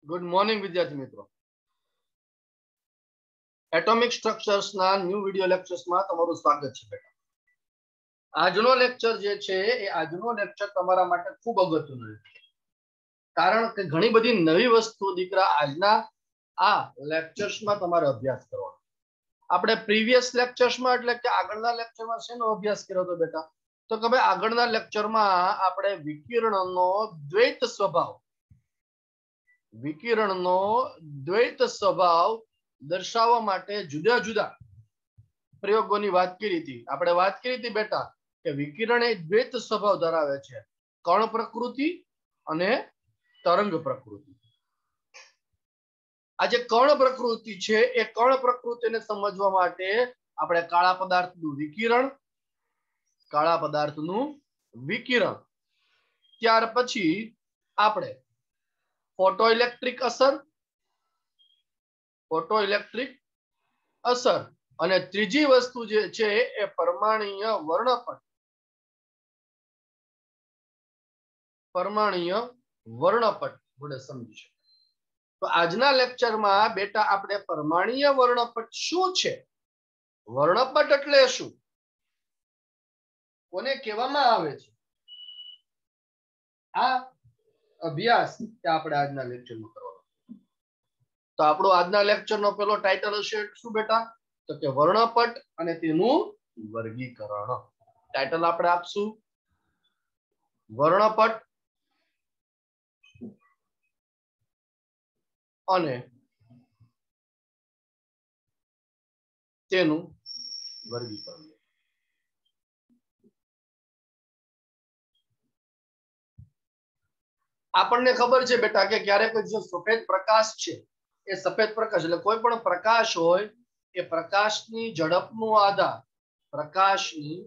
Good morning વિદ્યાર્થી મિત્રો. Atomic structures ના ન્યૂ વિડિયો લેક્ચર્સ માં તમારું સ્વાગત છે બેટા. આજનો લેક્ચર જે છે એ આજનો લેક્ચર તમારા માટે ખૂબ અગત્યનો છે, કારણ કે ઘણી બધી નવી વસ્તુ દીકરા આજના આ લેક્ચર્સમાં તમારે અભ્યાસ કરવાનો. આપણે પ્રીવિયસ લેક્ચર્સમાં એટલે કે આગળના લેક્ચરમાં શેનો અભ્યાસ કર્યો હતો બેટા? તો કે ભાઈ આગળના લેક્ચરમાં આપણે વિકિરણનો દ્વૈત સ્વભાવ દર્શાવવા માટે જુદા જુદા પ્રયોગોની વાત કરી હતી. આપણે વાત કરી હતી બેટા કે વિકિરણ એ દ્વૈત સ્વભાવ ધરાવે છે, કણ પ્રકૃતિ અને તરંગ પ્રકૃતિ. આ જે કણ પ્રકૃતિ છે એ કણ પ્રકૃતિને સમજવા માટે આપણે કાળા પદાર્થનું વિકિરણ, ત્યાર પછી આપણે ફોટોઇલેક્ટ્રિક અસર અને ત્રીજી વસ્તુ જે છે એ પરમાણ્વીય વર્ણપટ વડે સમજી શકે. તો આજના લેક્ચરમાં બેટા આપણે પરમાણ્વીય વર્ણપટ શું છે, વર્ણપટ એટલે શું, કોને કહેવામાં આવે છે, આ અભ્યાસ આપણે આજના લેક્ચરમાં કરવાનો. તો આપણો આજના લેક્ચરનો પેલો ટાઇટલ હશે શું બેટા? તો કે વર્ણપટ અને તેનું વર્ગીકરણ. ટાઇટલ આપણે આપશું વર્ણપટ અને તેનું વર્ગીકરણ. આપણને ખબર છે બેટા કે ક્યારેક જે સફેદ પ્રકાશ છે એ સફેદ પ્રકાશ એટલે કોઈ પણ પ્રકાશ હોય એ પ્રકાશની ઝડપનો આધાર, પ્રકાશની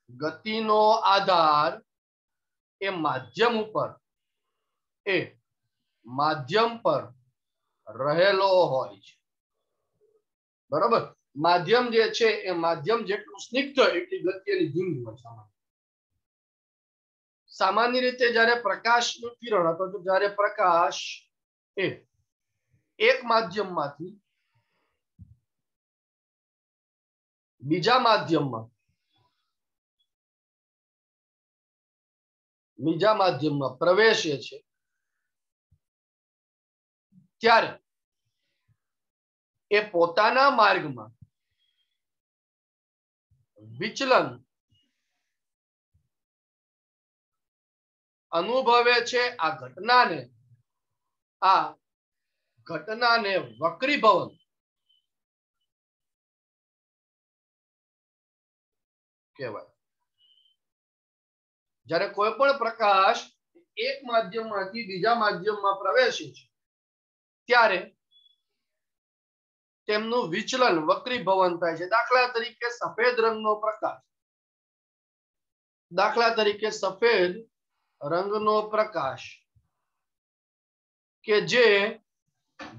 ગતિનો આધાર એ માધ્યમ પર રહેલો હોય છે. બરાબર? માધ્યમ જે છે એ માધ્યમ જેટલું સ્નિગ્ધ એટલી ગતિ એની ધીમી હોય. સામાન્ય રીતે જ્યારે પ્રકાશનું કિરણ અથવા તો જ્યારે પ્રકાશ એ એક માધ્યમમાંથી બીજા માધ્યમમાં પ્રવેશે છે ત્યારે એ પોતાના માર્ગમાં વિચલન અનુભવે છે. આ ઘટનાને વક્રીભવન કહેવાય. જ્યારે કોઈ પણ પ્રકાશ એક માધ્યમમાંથી બીજા માધ્યમમાં પ્રવેશે છે ત્યારે તેમનું વિચલન વક્રીભવન થાય છે. દાખલા તરીકે સફેદ રંગનો પ્રકાશ કે જે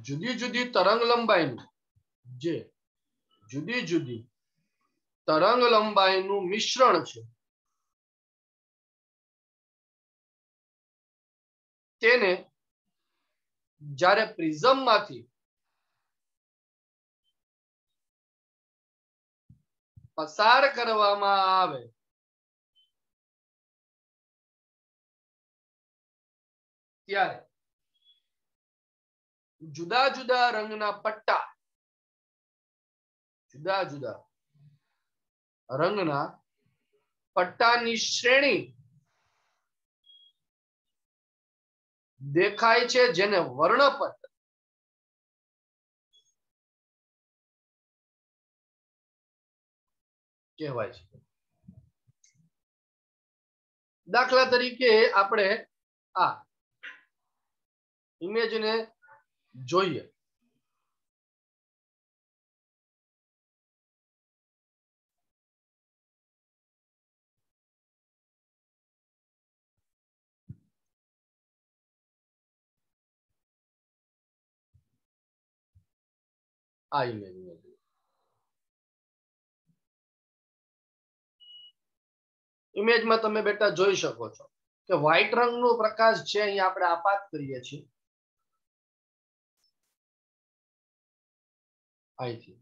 જુદી જુદી તરંગ લંબાઈનું મિશ્રણ છે, તેને જ્યારે પ્રિઝમમાંથી પસાર કરવામાં આવે ત્યારે જુદા જુદા રંગના પટ્ટાની શ્રેણી દેખાય છે, જેને વર્ણપટ કહેવાય છે. દાખલા તરીકે આપણે આ ઇમેજને જોઈએ. આ ઇમેજમાં તમે બેટા જોઈ શકો છો કે વ્હાઈટ રંગનો પ્રકાશ છે, અહીંયા આપણે આપાત કરીએ છીએ અહીંથી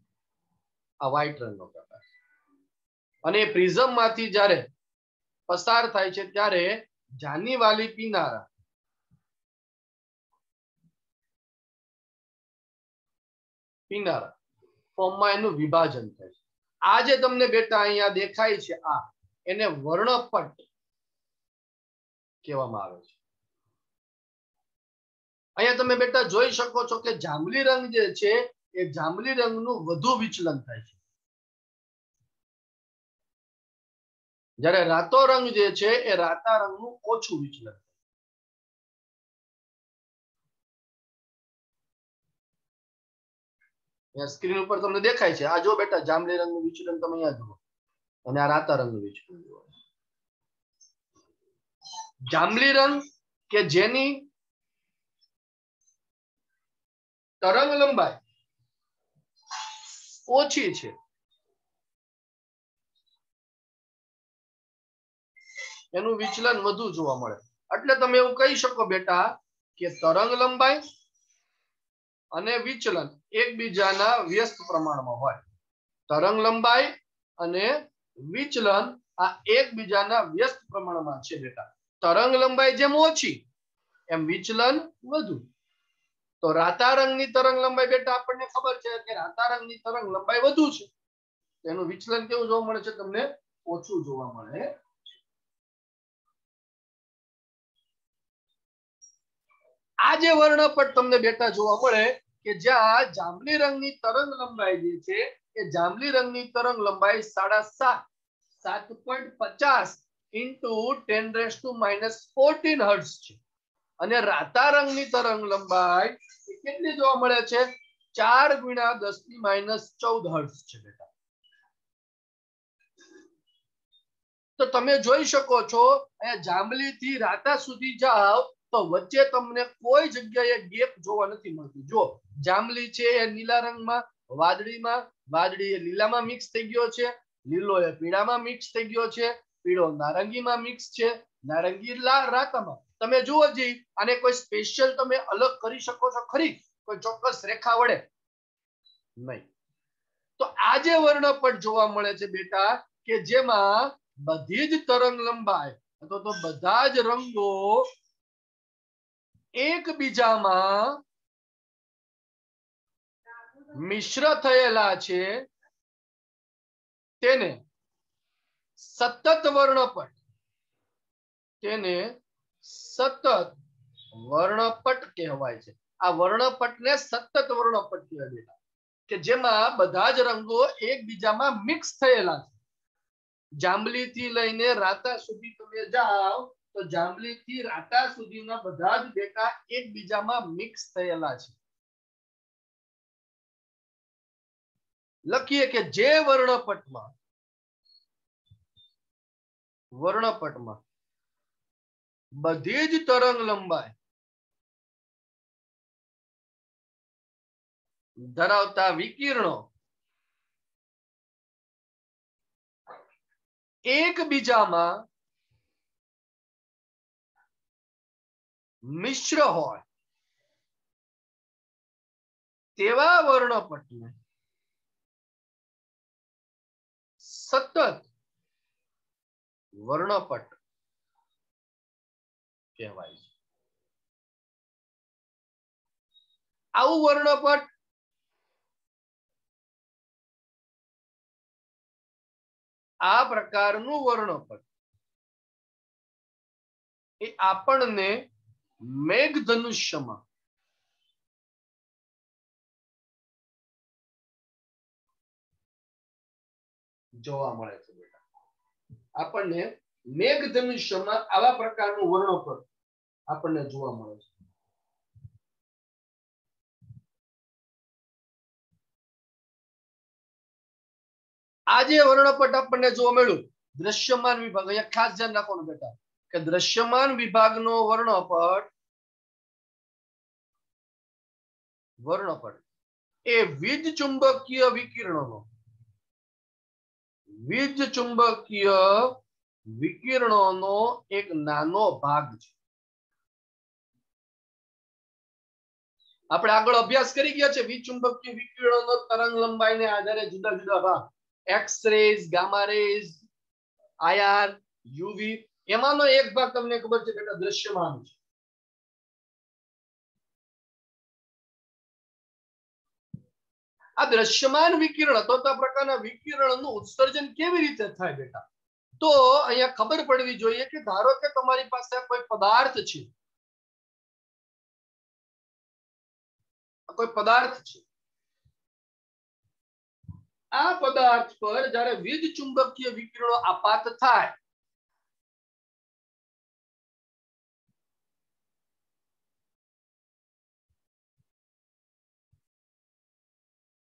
આ વ્હાઈટ રંગનો પ્રકાશ અને પ્રિઝમ માંથી જ્યારે પસાર થાય છે ત્યારે જાનીવાલી પીનારા ફોર્મમાં એનું વિભાજન થાય છે. આ જે તમને બેટા અહીંયા દેખાય છે આ એને વર્ણપટ કહેવામાં આવે છે. અહીંયા તમે બેટા જોઈ શકો છો કે જાંબલી રંગ જે છે એ જાંબલી રંગનું વધુ વિચલન થાય છે, જ્યારે રાતો રંગ જે છે એ રાતા રંગનું ઓછું વિચલન. સ્ક્રીન ઉપર તમને દેખાય છે. આ જો બેટા જાંબલી રંગનું વિચલન તમે અહીંયા જુઓ અને આ રાતા રંગનું વિચલન જુઓ. જાંબલી રંગ કે જેની તરંગ લંબાઈ ઓછી છે એનું વિચલન વધુ જોવા મળે. એટલે તમે એવું કહી શકો બેટા કે તરંગ લંબાઈ અને વિચલન એકબીજાના વ્યસ્ત પ્રમાણમાં હોય. તરંગ લંબાઈ અને વિચલન આ એકબીજાના વ્યસ્ત પ્રમાણમાં છે બેટા. તરંગ લંબાઈ જેમ ઓછી એમ વિચલન વધુ. તો રાતા રંગની તરંગ લંબાઈ બેટા આપણને ખબર છે કે રાતા રંગની તરંગ લંબાઈ વધુ છે, એનું વિચલન કેવું જોવા મળે છે? તમને ઓછું જોવા મળે. આ જે વર્ણપટ તમને બેટા જોવા મળે કે જ્યાં જાંબલી રંગની તરંગ લંબાઈ જે છે એ જાંબલી રંગની તરંગ લંબાઈ 7.50 into 10⁻⁻14 હર્ટ્ઝ છે અને રાતા રંગની તરંગ લંબાઈ કેટલી જોવા મળે છે? 4 × 10⁻14 હર્ટ્ઝ છે બેટા. તો તમે જોઈ શકો છો અહીંયા જાંબલી થી રાતા સુધી જાઓ તો વચ્ચે તમને કોઈ જગ્યાએ ગેપ જોવા નથી મળતું. જો જાંબલી છે એ લીલા રંગમાં, વાદળીમાં, વાદળી એ લીલામાં મિક્સ થઈ ગયો છે, લીલો એ પીળામાં મિક્સ થઈ ગયો છે, પીળો નારંગીમાં મિક્સ છે, નારંગી રાતામાં. તમે જુઓ જી આને કોઈ સ્પેશિયલ તમે અલગ કરી શકો છો ખરી કોઈ ચોક્કસ રેખા વડે? નહીં. તો આ જે વર્ણપટ જોવા મળે છે બેટા કે જેમાં બધી જ તરંગ લંબાઈ અથવા તો બધા જ રંગો એકબીજામાં મિશ્ર થયેલા છે તેને સતત વર્ણપટ કહેવાય છે. આ વર્ણપટને સતત વર્ણપટ કહેવાય કે જેમાં બધા જ રંગો એકબીજામાં મિક્સ થયેલા છે. જાંબલી થી લઈને રાતા સુધી તમે જાઓ તો જાંબલી થી રાતા સુધીના બધા જ બેટા એકબીજામાં મિક્સ થયેલા છે. લખીએ કે જે વર્ણપટમાં બધી જ તરંગ લંબાઈ ધરાવતા વિકિરણો એકબીજામાં મિશ્ર હોય તેવા વર્ણપટને સતત વર્ણપટ કહેવાય છે. આવું વર્ણપટ આ પ્રકારનું વર્ણપટ એ આપણને મેઘધનુષ્યમાં જોવા મળે છે બેટા. આપણને મેઘધનુષ્યમાં આવા પ્રકારનું વર્ણપટ આપણને જોવા મળે છે. આ જે વર્ણપટ આપણને જોવા મળ્યું દ્રશ્યમાન વિભાગ, અહીંયા ખાસ ધ્યાન રાખવાનું બેટા કે દ્રશ્યમાન વિભાગનો વર્ણપટ એ વીજચુંબકીય વિકિરણોનો એક નાનો ભાગ છે. આપણે આગળ અભ્યાસ કરી ગયા છે વિચુંબકીય વિકિરણનો તરંગ લંબાઈને આધારે જુદા જુદા ભાગ X rays, gamma rays, IR, UV, એમાંનો એક ભાગ તમને ખબર છે બેટા દ્રશ્યમાન છે. આ દ્રશ્યમાન વિકિરણ અથવા તો પ્રકારના વિકિરણનું ઉત્સર્જન કેવી રીતે થાય બેટા? તો અહીંયા ખબર પડવી જોઈએ કે ધારો કે તમારી પાસે કોઈ પદાર્થ છે, કોઈ પદાર્થ છે, આ પદાર્થ પર જ્યારે વીજ ચુંબકીય વિકિરણો આપાત થાય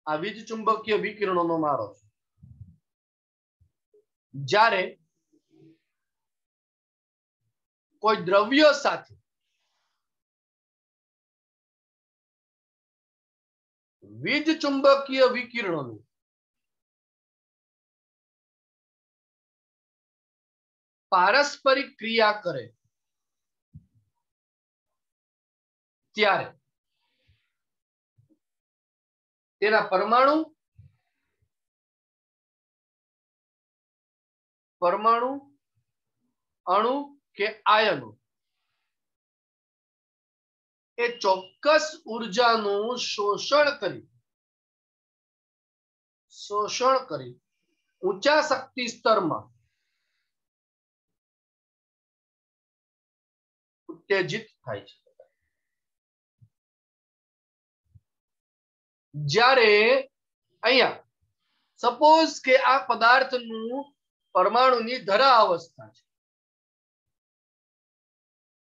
આ વીજ ચુંબકીય વિકિરણોનો મારો છે. જ્યારે કોઈ દ્રવ્ય સાથે વીજ ચુંબકીય વિકિરણોનું પારસ્પરિક ક્રિયા કરે ત્યારે તેના પરમાણુ અણુ કે આયનો એ ચોક્કસ ઉર્જાનું શોષણ કરી ઊંચા શક્તિ સ્તરમાં ઉત્તેજિત થાય છે. જ્યારે અહીંયા સપોઝ કે આ પદાર્થનું પરમાણુની ધરા અવસ્થા છે.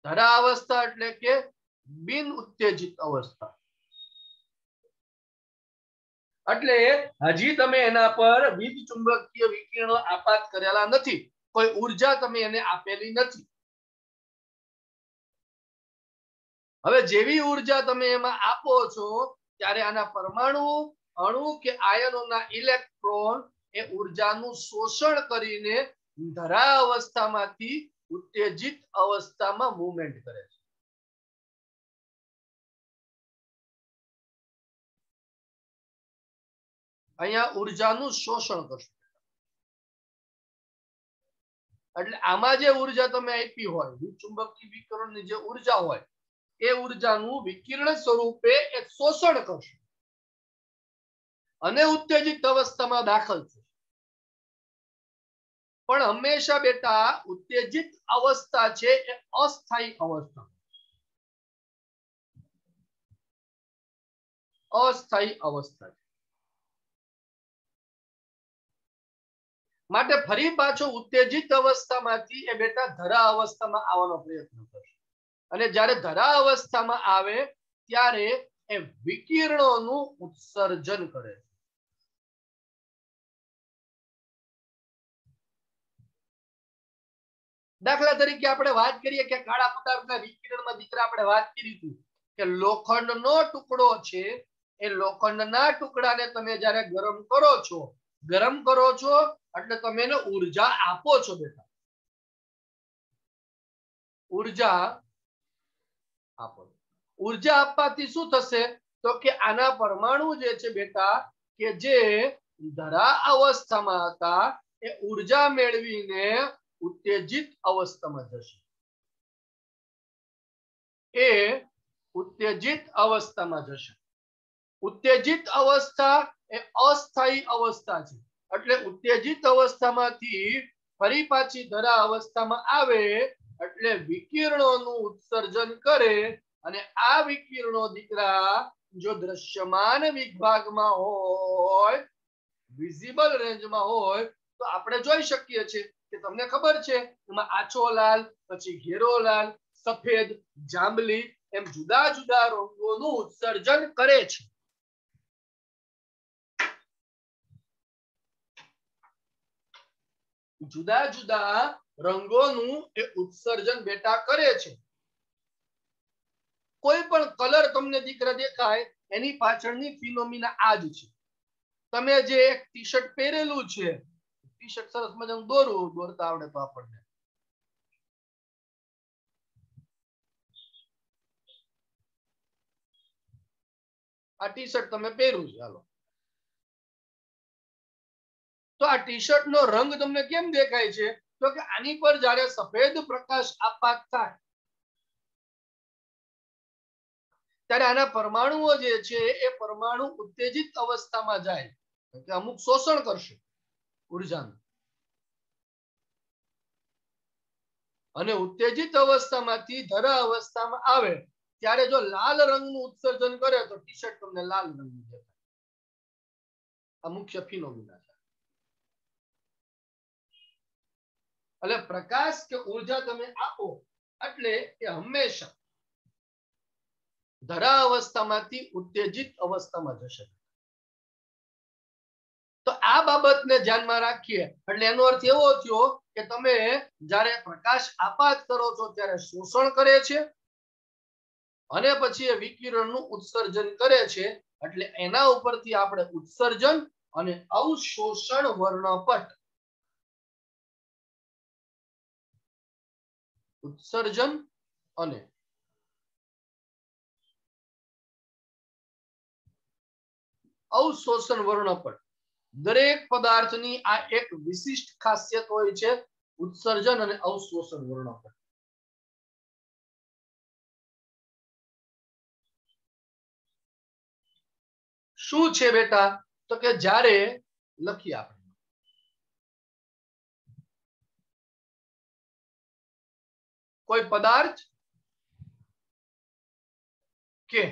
ધરા અવસ્થા એટલે કે બિન ઉત્તેજિત અવસ્થા. એટલે હજી તમે એના પર વીજ ચુંબકીય વિકિરણો આપાત કરેલા નથી, કોઈ ઉર્જા તમે એને આપેલી નથી. હવે જેવી ઉર્જા તમે એમાં આપો છો ત્યારે આના પરમાણુ, અણુ કે આયનોના ઇલેક્ટ્રોન એ ઉર્જાનું શોષણ કરીને ધરા અવસ્થામાંથી ઉત્તેજિત અવસ્થામાં મૂવમેન્ટ કરે છે. અહીંયા ઉર્જાનું શોષણ કરશે. એટલે આમાં જે ઉર્જા તમે આપી હોય, ચુંબકીય વિકિરણની જે ઉર્જા હોય, એ ઉર્જાનું વિકિરણ સ્વરૂપે એક શોષણ કરશે અને ઉત્તેજિત અવસ્થામાં દાખલ છે. પણ હંમેશા બેટા ઉત્તેજિત અવસ્થા છે એ અસ્થાયી અવસ્થા, છે. માટે ફરી પાછો ઉત્તેજિત અવસ્થામાંથી એ બેટા ધરા અવસ્થામાં આવવાનો પ્રયત્ન કરશે. અને જ્યારે ધરા અવસ્થામાં આવે ત્યારે એ વિકિરણોનું ઉત્સર્જન કરે છે. દાખલા તરીકે આપણે વાત કરીએ કે કાળા પદાર્થના વિકિરણમાં દીકરા આપણે વાત કરી હતી કે લોખંડનો ટુકડો છે, એ લોખંડના ટુકડાને તમે જ્યારે ગરમ કરો છો એટલે તમે એને ઉર્જા આપો છો બેટા, ઉર્જા આપવાથી શું થશે તો કે આના પરમાણુ જે છે બેટા કે જે ધરા અવસ્થામાં હતા એ ઉર્જા મેળવીને ઉત્તેજિત અવસ્થામાં જશે. ઉત્તેજિત અવસ્થા એ અસ્થાયી અવસ્થા છે. એટલે ઉત્તેજિત અવસ્થામાંથી ફરી પાછી ધરા અવસ્થામાં આવે એટલે વિકિરણોનું ઉત્સર્જન કરે અને આ વિકિરણો દીકરા જો દ્રશ્યમાન વિભાગમાં હોય, વિઝિબલ રેન્જમાં હોય તો આપણે જોઈ શકીએ છીએ કે તમને ખબર છે એમાં આછો લાલ, પછી ઘેરો લાલ, સફેદ, જાંબલી એમ જુદા જુદા રંગોનું ઉત્સર્જન કરે છે. જુદા જુદા રંગોનું એ ઉત્સર્જન બેટા કરે છે. કોઈ પણ કલર તમને દીકરા દેખાય એની પાછળની ફિનોમિના આ જ છે. તમે જે એક ટી શર્ટ પહેરેલું છે, ટી શર્ટ સરસ મજાનું દોરતા આવડે તો આપણને आ टी शर्ट तमे पहेर्યું છે હાલો तो आ टी शर्ट नो रंग तमने केम देखाय छे तो के आनी पर जारे सफेद प्रकाश आपात थाय त्यारे आना परमाणुओ जे छे ए परमाणु उत्तेजित अवस्थामां जाय એટલે અમુક શોષણ કરશે ઊર્જાનું અને ઉત્તેજિત અવસ્થામાંથી ધરા અવસ્થામાં આવે ત્યારે જો લાલ રંગનું ઉત્સર્જન કરે તો ટી શર્ટ તમને લાલ રંગનું દેખાય આ મુખ્ય ફિનોમિના છે એટલે પ્રકાશ કે ઊર્જા તમે આપો એટલે એ હંમેશા ધરા અવસ્થામાંથી ઉત્તેજિત અવસ્થામાં જશે तो आ बाबतने ध्याનમાં રાખીએ એટલે એનો અર્થ એવો થયો કે તમે જ્યારે પ્રકાશ આપાત કરો છો ત્યારે શોષણ કરે છે અને પછી એ વિકિરણનું ઉત્સર્જન કરે છે એટલે એના ઉપરથી આપણે ઉત્સર્જન અને અવશોષણ વર્ણપટ ઉત્સર્જન અને અવશોષણ વર્ણપટ દરેક પદાર્થની આ એક વિશિષ્ટ ખાસિયત હોય છે ઉત્સર્જન અને અવશોષણ વર્ણપટ શું છે બેટા તો કે જ્યારે લખી આપણે કોઈ પદાર્થ કે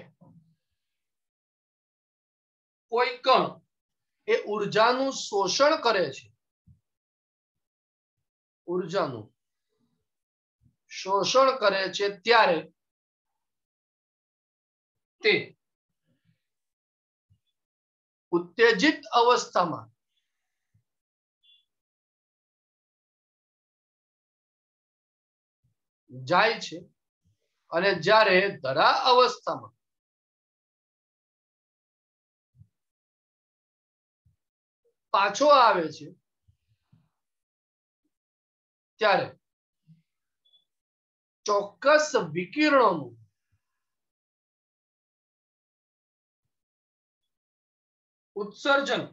કોઈ કણ એ ઊર્જાનું શોષણ કરે છે ઊર્જાનું શોષણ કરે છે ત્યારે તે ઉત્તેજિત અવસ્થામાં જાય છે અને જ્યારે ધરા અવસ્થામાં પાછો આવે છે ત્યારે ચોક્કસ વિકિરણોનું ઉત્સર્જન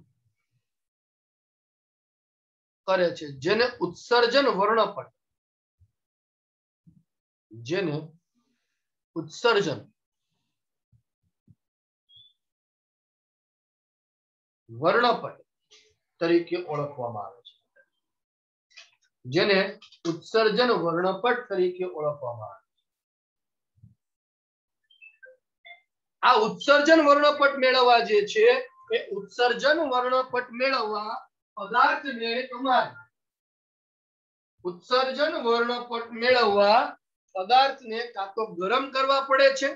કરે છે જેને ઉત્સર્જન વર્ણપટ જેને ઉત્સર્જન વર્ણપટ તરીકે ઓળખવામાં આવે છે જેને ઉત્સર્જન વર્ણપટ તરીકે ઓળખવામાં આવે છે આ ઉત્સર્જન વર્ણપટ મેળવવા જે છે એ ઉત્સર્જન વર્ણપટ મેળવવા પદાર્થને તમારે ઉત્સર્જન વર્ણપટ મેળવવા પદાર્થને કાં તો ગરમ કરવા પડે છે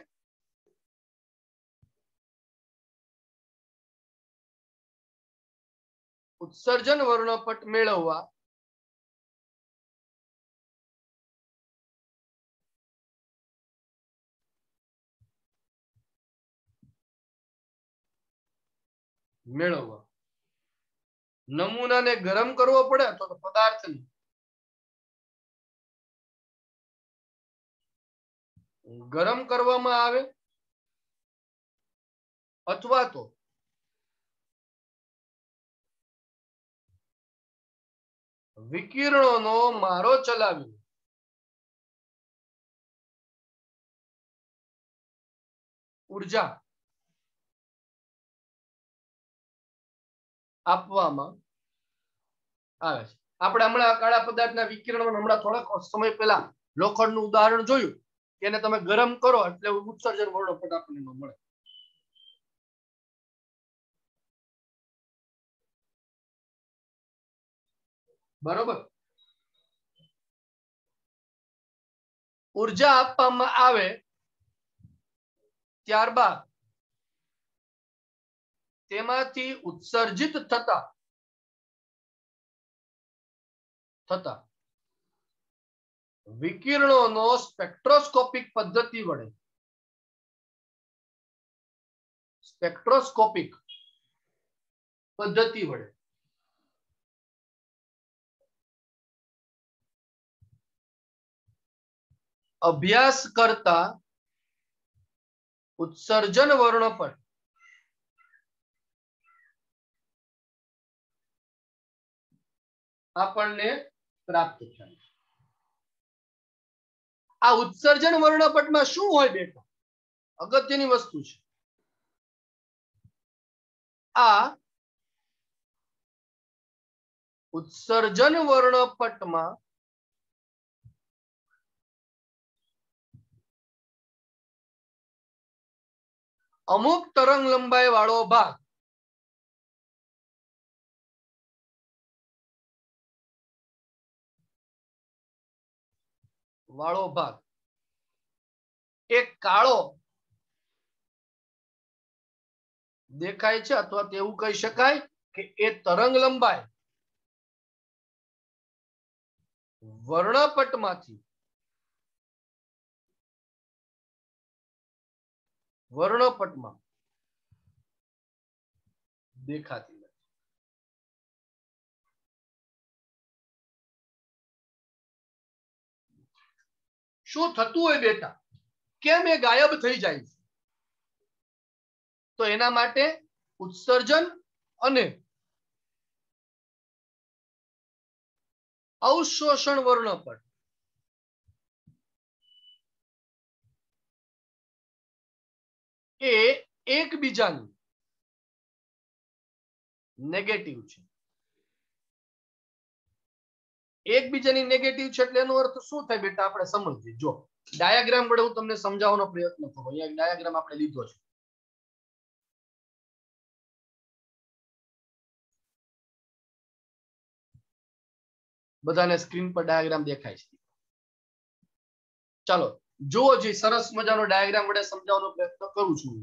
ઉત્સર્જન વર્ણપટ મેળવવા નમૂનાને ગરમ કરવો પડે તો પદાર્થને ગરમ કરવામાં આવે અથવા તો વિકિરણોનો મારો ચલાવી ઊર્જા આપવામાં આવે છે આપણે હમણાં કાળા પદાર્થના વિકિરણો હમણાં થોડાક સમય પહેલા લોખંડનું ઉદાહરણ જોયું એને તમે ગરમ કરો એટલે ઉત્સર્જન વર્ણપટ આપણને મળે બરોબર ઊર્જા આપવામાં આવે ત્યારબાદ તેમાંથી ઉત્સર્જિત થતા વિકિરણોનો સ્પેક્ટ્રોસ્કોપિક પદ્ધતિ વડે અભ્યાસ કરતા ઉત્સર્જન વર્ણપટ આપણને પ્રાપ્ત થાય છે। આ ઉત્સર્જન વર્ણપટમાં શું હોય બેટા? અગત્યની વસ્તુ છે। આ ઉત્સર્જન વર્ણપટમાં અમુક તરંગ લંબાઈ વાળો ભાગ એક કાળો દેખાય છે, અથવા તેવું કહી શકાય કે એ તરંગ લંબાઈ વર્ણપટમાંથી વર્ણપટમાં દેખાતી નથી। શું થતું હોય બેટા? કેમ એ ગાયબ થઈ જાય છે? તો એના માટે ઉત્સર્જન અને અવશોષણ વર્ણપટ એ એકબીજાની નેગેટિવ છે। એકબીજાની નેગેટિવ છે એટલે એનો અર્થ શું થાય બેટા? આપણે સમજીએ। જો ડાયાગ્રામ વડે હું તમને સમજાવવાનો પ્રયત્ન કરું। અહીંયા ડાયાગ્રામ આપણે લીધો છે। બધાને સ્ક્રીન પર ડાયાગ્રામ દેખાય છે? ચાલો જુઓ, જે સરસ મજાનો ડાયાગ્રામ વડે સમજાવવાનો પ્રયત્ન કરું છું।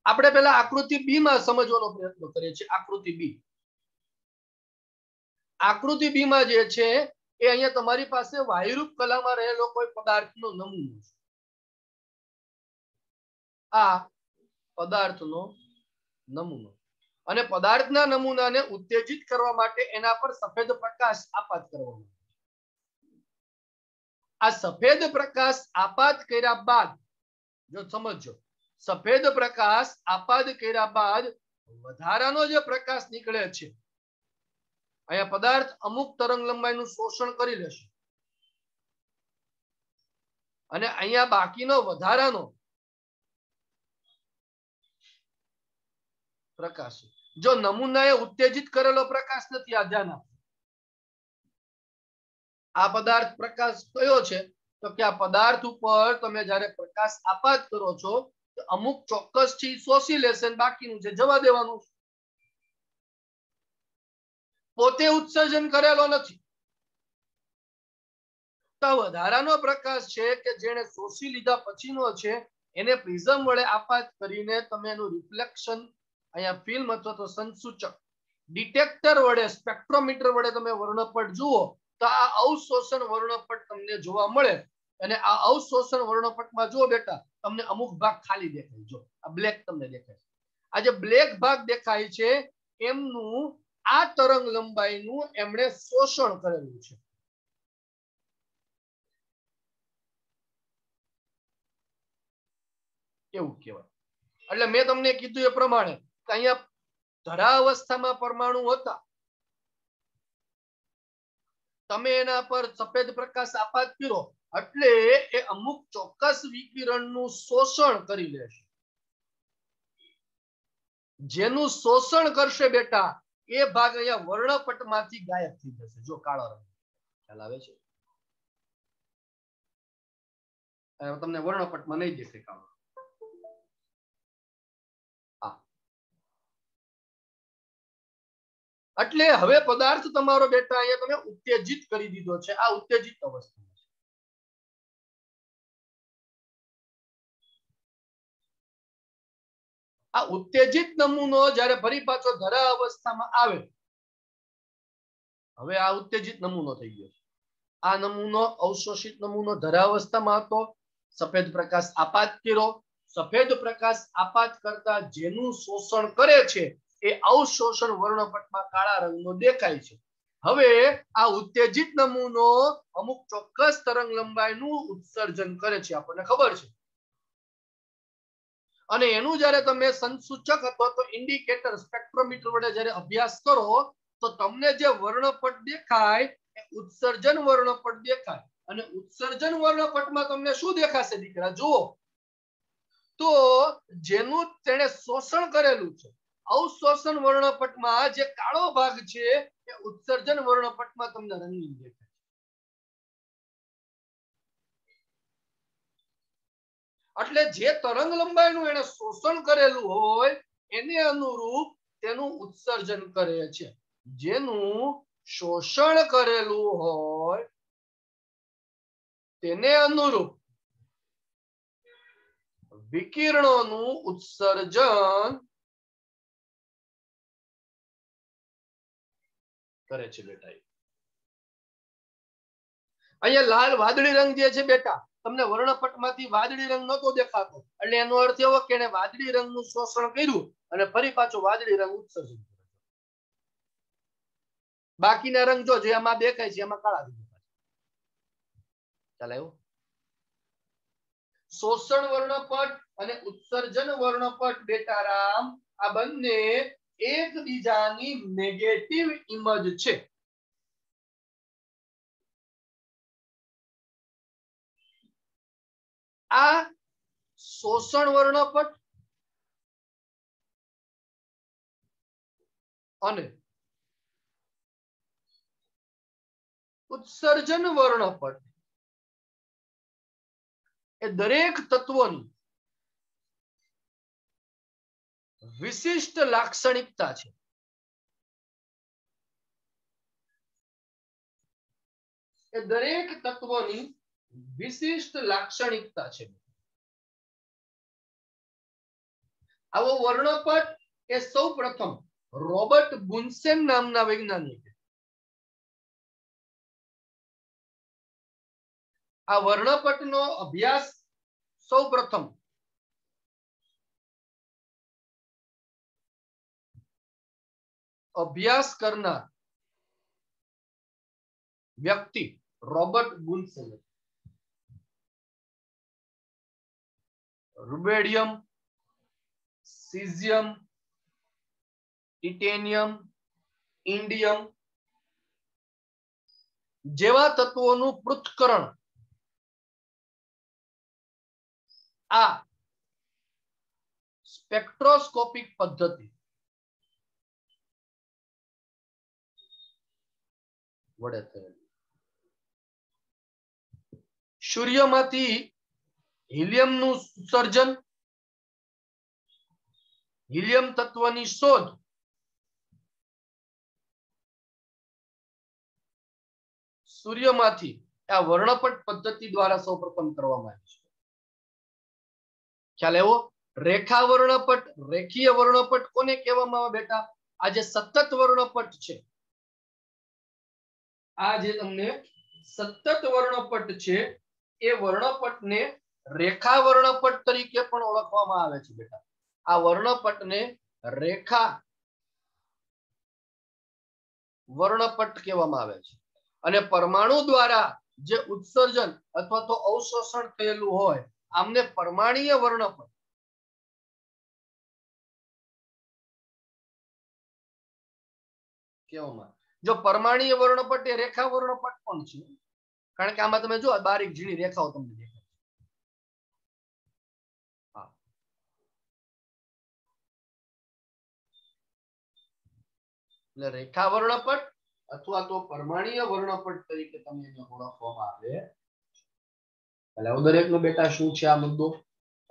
આપણે પહેલા આકૃતિ બી માં સમજવાનો પ્રયત્ન કરીએ છીએ। આકૃતિ બી, આકૃતિ બી માં જે છે એ અહીંયા તમારી પાસે વાયુરૂપ કલામાં રહેલો કોઈ પદાર્થનો નમૂનો છે। આ પદાર્થનો નમૂનો, અને પદાર્થના નમૂનાને ઉત્તેજિત કરવા માટે એના પર સફેદ પ્રકાશ આપાત કરવામાં આવે છે। આ સફેદ પ્રકાશ આપાત કર્યા બાદ, જો સમજો, સફેદ પ્રકાશ આપાત કર્યા બાદ વધારાનો જે પ્રકાશ નીકળે છે, અહીંયા પદાર્થ અમુક તરંગ લંબાઈનું શોષણ કરી લેશે, અને અહીંયા બાકીનો વધારાનો પ્રકાશ, જો નમૂનાએ ઉત્તેજિત કરેલો પ્રકાશ નથી, આ ધ્યાન આપો। આ પદાર્થ પ્રકાશ કયો છે? તો કે આ પદાર્થ ઉપર તમે જ્યારે પ્રકાશ આપાત કરો છો તો અમુક ચોક્કસ થી શોષી લેશે, બાકીનું છે જવા દેવાનું। પોતે ઉત્સર્જન કરેલો નથી, તો વધારાનો પ્રકાશ છે કે જેને શોષી લીધા પછીનો છે, એને પ્રિઝમ વડે આપાત કરીને તમે એનું રિફ્લેક્શન, અહીંયા ફિલ્મ અથવા તો સંસૂચક ડિટેક્ટર વડે, સ્પેક્ટ્રોમીટર વડે તમે વર્ણપટ જુઓ તો આ અવશોષણ વર્ણપટ તમને જોવા મળે। અને આ અવશોષણ વર્ણપટમાં જુઓ બેટા, તમને અમુક ભાગ ખાલી દેખાય। જો આ બ્લેક તમને દેખાય છે, આ જે બ્લેક ભાગ દેખાય છે એમનું આ તરંગ લંબાઈનું એમણે શોષણ કરેલું છે। એવું કહેવાય। એટલે મેં તમને કીધું એ પ્રમાણે કે અહીંયા ધરા અવસ્થામાં પરમાણુ હતા, તમે એના પર સફેદ પ્રકાશ આપાત કર્યો એટલે એ અમુક ચોક્કસ વિકિરણનું શોષણ કરી લેશે। જેનું શોષણ કરશે બેટા એ ભાગ અહીંયા વર્ણપટમાંથી ગાયબ થઈ જશે। જો કાળો રંગ ખ્યાલ આવે છે? તમને વર્ણપટમાં નહીં દેખાય કાળો। એટલે હવે પદાર્થ તમારો બેટા અહીંયા તમે ઉત્તેજિત કરી દીધો છે। આ ઉત્તેજિત અવસ્થા છે। આ ઉત્તેજિત નમૂનો જ્યારે ફરી પાછો ધરા અવસ્થામાં આવે, હવે આ ઉત્તેજિત નમૂનો થઈ ગયો છે। આ નમૂનો અવશોષિત નમૂનો ધરા અવસ્થામાં હતો, સફેદ પ્રકાશ આપાત કર્યો, સફેદ પ્રકાશ આપાત કરતા જેનું શોષણ કરે છે એ અવશોષણ વર્ણપટમાં કાળા રંગનો દેખાય છે। હવે આ ઉત્તેજિત નમૂનો અમુક ચોક્કસ તરંગ લંબાઈનું ઉત્સર્જન કરે છે, આપણને ખબર છે। અને એનું જ્યારે તમે સંસૂચક અથવા તો ઇન્ડિકેટર સ્પેક્ટ્રોમીટર વડે જ્યારે અભ્યાસ કરો तो तमने जे वर्णपट देखाय ए उत्सर्जन वर्णपट देखाय અને ઉત્સર્જન વર્ણપટમાં તમને શું દેખાશે દીકરા જુઓ તો જેનું તેણે શોષણ કરેલું છે અવશોષણ વર્ણપટમાં જે કાળો ભાગ છે એ ઉત્સર્જન વર્ણપટમાં તમને રંગીન દેખાય એટલે જે તરંગ લંબાઈનું એને શોષણ કરેલું હોય એને અનુરૂપ તેનું ઉત્સર્જન કરે છે જેનું શોષણ કરેલું હોય તેને અનુરૂપ વિકિરણોનું ઉત્સર્જન કરે છે બેટા અહીંયા લાલ વાદળી રંગ જે છે બેટા તમને વર્ણપટમાંથી વાદળી રંગ નતો દેખાતો એટલે એનો અર્થ એવો કે એને વાદળી રંગનું શોષણ કર્યું અને ફરી પાછું વાદળી રંગ ઉત્સર્જન કર્યું બાકીના રંગ જો જે આમાં દેખાય છે એમાં કાળા દેખાય ચાલે એવું શોષણ વર્ણપટ અને ઉત્સર્જન વર્ણપટ બેટા રામ આ બંને એકબીજાની નેગેટિવ ઇમેજ છે આ શોષણ વર્ણપટ અને ઉત્સર્જન વર્ણપટ એ દરેક તત્વોની વિશિષ્ટ લાક્ષણિકતા છે એ દરેક તત્વોની વિશિષ્ટ લાક્ષણિકતા છે આવો વર્ણપટ એ સૌપ્રથમ રોબર્ટ બુન્સેન નામના વૈજ્ઞાનિકે આ વર્ણપટનો અભ્યાસ સૌપ્રથમ અભ્યાસ કરનાર વ્યક્તિ Robert Bunsen rubidium caesium titanium indium जेवा तत्वों पृथक्करण आ स्पेक्ट्रोस्कोपिक पद्धति वडे थयेली सूर्यमांथी हीलियम नु उत्सर्जन हीलियम तत्वनी शोध सूर्यमांथी आ वर्णपट पद्धति द्वारा सौप्रथम करवामां आवी छे ख्याल एवो रेखा वर्णपट रेखीय वर्णपट कोने कहेवामां आवे बेटा आ जे सतत वर्णपट छे आ जे तमने सतत वर्णपट छे ए वर्णपटने रेखा वर्णपट तरीके पण ओळखवामां आवे छे बेटा आ वर्णपटने रेखा वर्णपट कहेवामां आवे छे अने परमाणु द्वारा जे उत्सर्जन अथवा तो अवशोषण थयेलुं होय आमने परमाणुीय वर्णपट कहेवामां जो परमाणुीय वर्णपट ए रेखा वर्णपट पण छे कारण के आमां तमे जो बारीक झीणी रेखाओ तमने देखाय એટલે રેખા વર્ણપટ अथवा तो परमाणुीय वर्णपट तरीके तमे એને ઓળખવામાં આવે એટલે આ દરેકનો બેટા શું છે આ મુદ્દો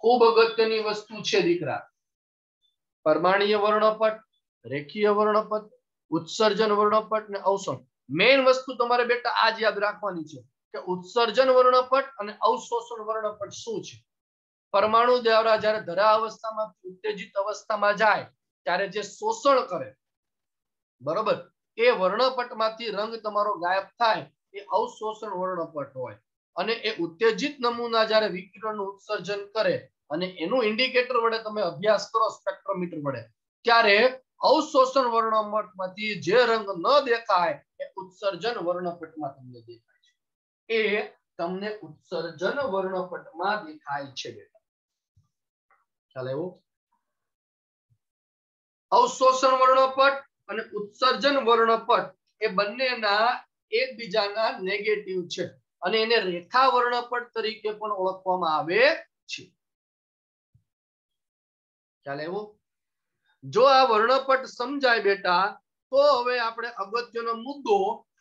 ખૂબ અગત્યની વસ્તુ છે દીકરા परमाणुीय वर्णपट रेखीय वर्णपट उत्सर्जन वर्णपट ने अवशोषण मेन वस्तु તમારે બેટા आज याद રાખવાની છે કે उत्सर्जन वर्णपट અને अवशोषण वर्णपट શું છે परमाणु द्वारा જ્યારે ધરા અવસ્થામાં ઉત્તેજિત અવસ્થામાં જાય ત્યારે જે શોષણ કરે बराबर ए वर्णपटमांथी रंग तमारो गायब थाय ए अवशोषण वर्णपट होय अने ए उत्तेजित नमूना ज्यारे विकिरणનું उत्सर्जन करे अने एनु इंडिकेटर वडे तमे अभ्यास करो स्पेक्ट्रोमीटर वडे त्यारे अवशोषण वर्णपटमांथी जे रंग न देखाय ए उत्सर्जन वर्णपटमां तमने देखाय छे ए तमने उत्सर्जन वर्णपटमां देखाय छे बेटा ख्याल आव्यो अवशोषण वर्णपट અને ઉત્સર્જન વર્ણપટ એ બંનેના એકબીજાના નેગેટિવ છે અને એને રેખા વર્ણપટ તરીકે પણ ઓળખવામાં આવે છે. ખ્યાલ આવ્યો? જો આ વર્ણપટ સમજાય બેટા તો હવે આપણે અગત્યનો મુદ્દો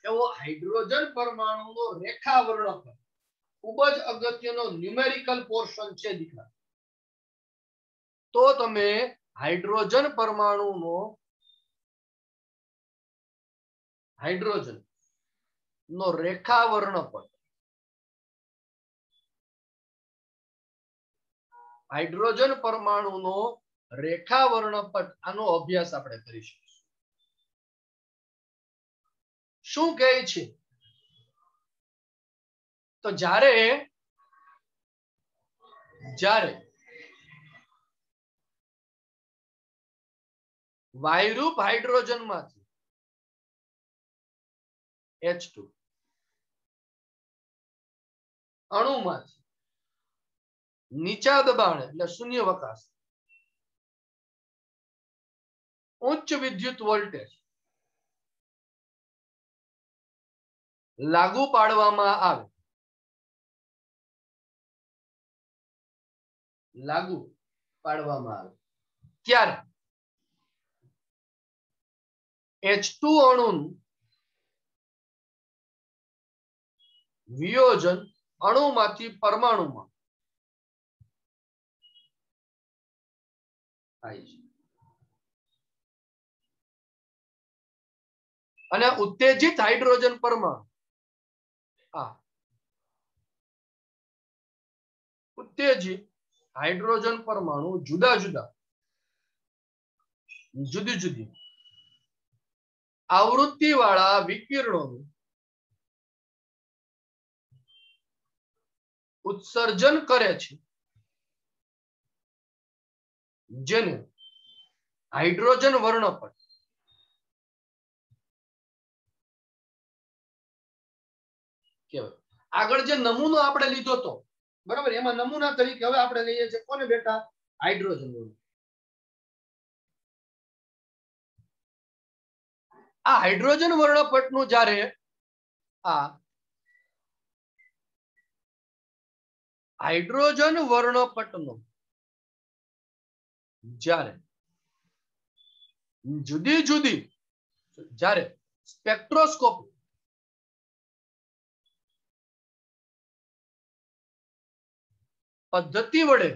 એવો હાઇડ્રોજન પરમાણુનો રેખા વર્ણપટ ખૂબ જ અગત્યનો ન્યુમેરિકલ પોર્શન છે દીકરા. તો તમે હાઇડ્રોજન પરમાણુનો હાઇડ્રોજન નો રેખા વર્ણપટ હાઇડ્રોજન પરમાણુનો રેખા વર્ણપટ આનો અભ્યાસ આપણે કરીશું. શું કહે છે? તો જ્યારે વાયુરૂપ હાઇડ્રોજન માંથી H2 અણુમાંથી નીચા દબાણે એટલે શૂન્યાવકાશ ઉચ્ચ વિદ્યુત વોલ્ટેજ લાગુ પાડવામાં આવે ત્યારે H2 અણુનું વિયોજન અણુમાંથી પરમાણુમાં થાય છે અને ઉત્તેજિત હાઇડ્રોજન પરમાણુ ઉત્તેજિત હાઇડ્રોજન પરમાણુ જુદી જુદી આવૃત્તિ વાળા વિકિરણોનું ઉત્સર્જન કરે છે જેને હાઇડ્રોજન વર્ણપટ કહેવાય. આગળ જે નમૂનો આપણે લીધો હતો બરાબર, એમાં નમૂના તરીકે હવે આપણે લઈએ છીએ કોને બેટા? હાઇડ્રોજન. આ હાઇડ્રોજન વર્ણપટનું જ્યારે હાઇડ્રોજન વર્ણપટનો જ્યારે જુદી જુદી જ્યારે સ્પેક્ટ્રોસ્કોપી પદ્ધતિ વડે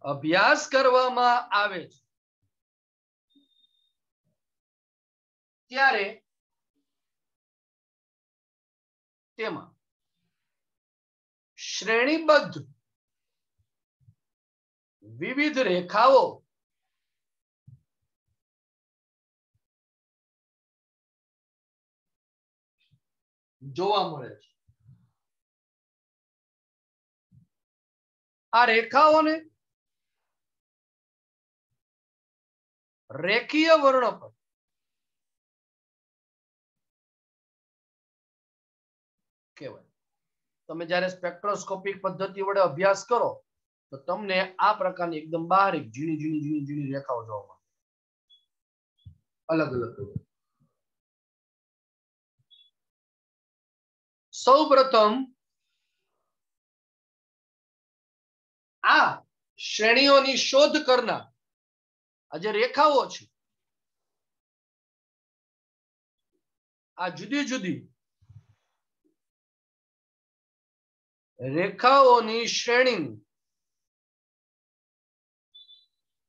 અભ્યાસ કરવામાં આવે છે ત્યારે તેમાં શ્રેણીબદ્ધ વિવિધ રેખાઓ જોવા મળે છે. આ રેખાઓને રેખીય વર્ણપટ કહેવાય. તમે જ્યારે સ્પેક્ટ્રોસ્કોપિક પદ્ધતિ વડે અભ્યાસ કરો તો તમને આ પ્રકારની એકદમ બારીક ઝીણી રેખાઓ જોવા મળે અલગ અલગ. સૌપ્રથમ આ શ્રેણીઓની શોધ કરનાર આ જે રેખાઓ છે આ જુદી જુદી રેખાઓની શ્રેણીની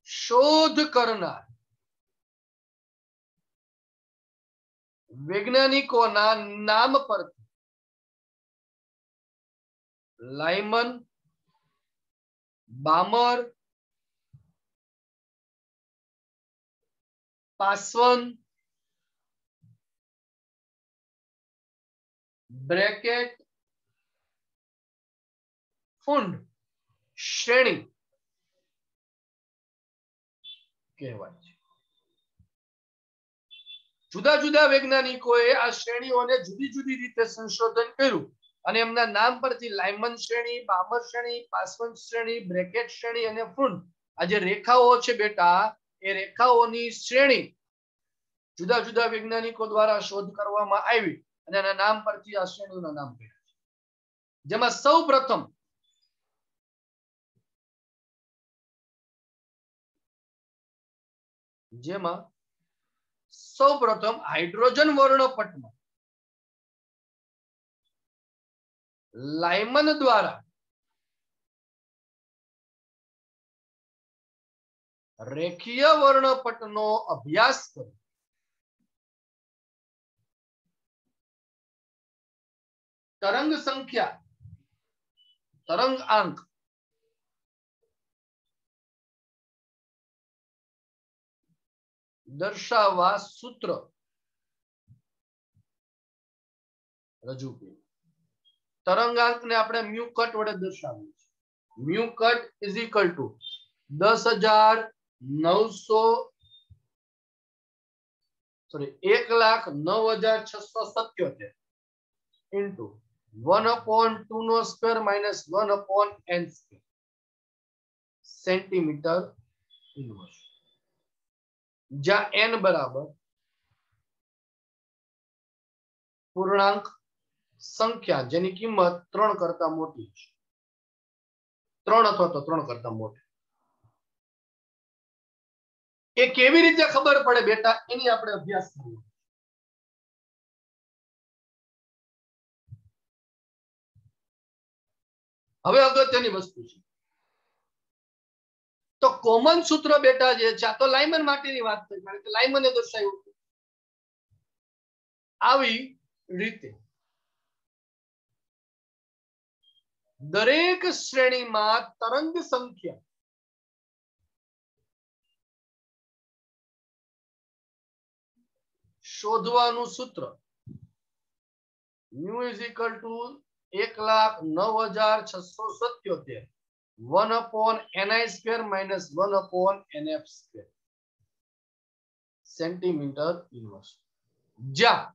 શોધ કરનાર વૈજ્ઞાનિકોના નામ પરથી લાયમન, બામર, પાસવન, બ્રેકેટ, ફુંડ શ્રેણી કહેવાય છે. જુદા જુદા વૈજ્ઞાનિકોએ આ શ્રેણીઓને જુદી જુદી રીતે સંશોધન કર્યું અને એમના નામ પરથી લાયમન શ્રેણી, બામર શ્રેણી, પાસવન શ્રેણી, બ્રેકેટ શ્રેણી અને ફુંડ આ જે રેખાઓ છે બેટા એ રેખાઓની શ્રેણી જુદા જુદા વૈજ્ઞાનિકો દ્વારા શોધ કરવામાં આવી અને એના નામ પરથી આ શ્રેણીઓના નામ પડ્યા છે. જેમાં સૌપ્રથમ હાઇડ્રોજન વર્ણપટમાં લાયમન દ્વારા રેખીય વર્ણપટનો અભ્યાસ કર્યો. તરંગ સંખ્યા, તરંગાંક દર્શાવવા સૂત્ર રજૂ કર્યું. તરંગાંકને આપણે મ્યુ કટ વડે દર્શાવ્યું છે. Mu cut is equal to 1,09,677 into 1/2 નો square minus 1/n square centimetre inverse. જ્યાં n બરાબર પૂર્ણાંક સંખ્યા જેની કિંમત 3 કરતા મોટી છે. 3 અથવા તો 3 કરતા મોટી. એ કેવી રીતે ખબર પડે બેટા એની આપણે અભ્યાસ કરીએ. હવે અગત્યની વસ્તુ છે તો કોમન સૂત્ર બેટા જે છે આ તો લાયમન માટેની વાત થઈ કારણ કે લાયમને દર્શાવ્યું આવી રીતે દરેક શ્રેણીમાં તરંગ સંખ્યા શોધવાનું સૂત્ર mu is equal to 1,09,677 1/ni square minus 1/nf square centimetre inverse. જ્યાં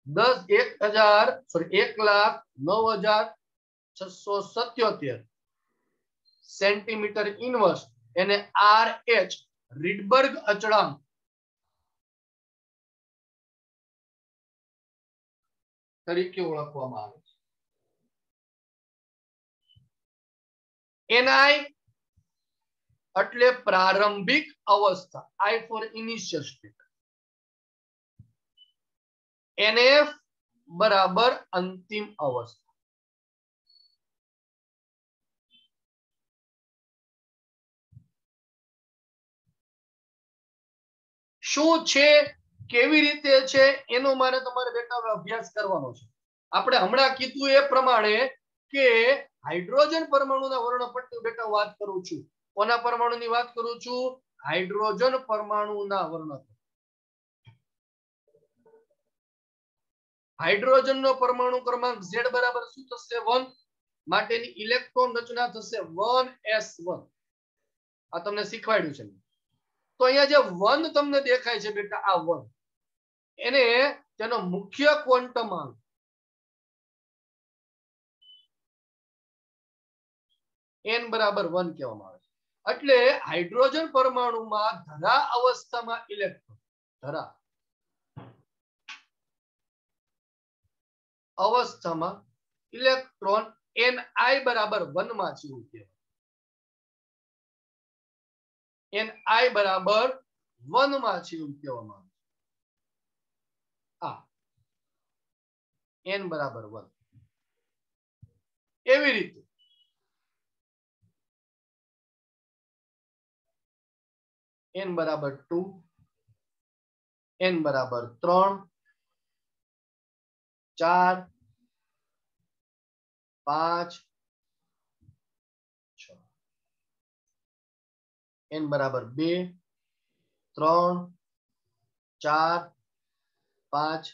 1,09,677 સેન્ટીમીટર ઇન્વર્સ એને RH રીડબર્ગ અચળાંક તરીકે ઓળખવામાં આવે છે. ni એટલે પ્રારંભિક અવસ્થા, I for initial state. nf બરાબર અંતિમ અવસ્થા. શું છે કેવી રીતે છે એનો મારે તમારે બેટા અભ્યાસ કરવાનો છે. આપણે હમણાં કીધું એ પ્રમાણે કે હાઇડ્રોજન પરમાણુના વર્ણપટની બેટા વાત કરું છું. કોના પરમાણુની વાત કરું છું? હાઇડ્રોજન પરમાણુના વર્ણપટ. હાઇડ્રોજનનો પરમાણુ ક્રમાંક Z બરાબર શું થશે? 1. માટેની ઇલેક્ટ્રોન રચના થશે 1s1. આ તમને શીખવાડ્યું છે. તો અહીંયા જે 1 તમને દેખાય છે બેટા આ 1 એને તેનો મુખ્ય ક્વોન્ટમાંક n બરાબર 1 કહેવામાં આવે છે. એટલે હાઇડ્રોજન પરમાણુમાં ધરા અવસ્થામાં ઇલેક્ટ્રોન ધરા અવસ્થામાં ઇલેક્ટ્રોન ni બરાબર 1 માં છે એવું કહેવાય. ni બરાબર 1 માં છે એવું કહેવામાં આવે. n બરાબર 1. એવી રીતે n બરાબર 2, n બરાબર 3, 4, 5, 6. n બરાબર 2, 3, 4, 5,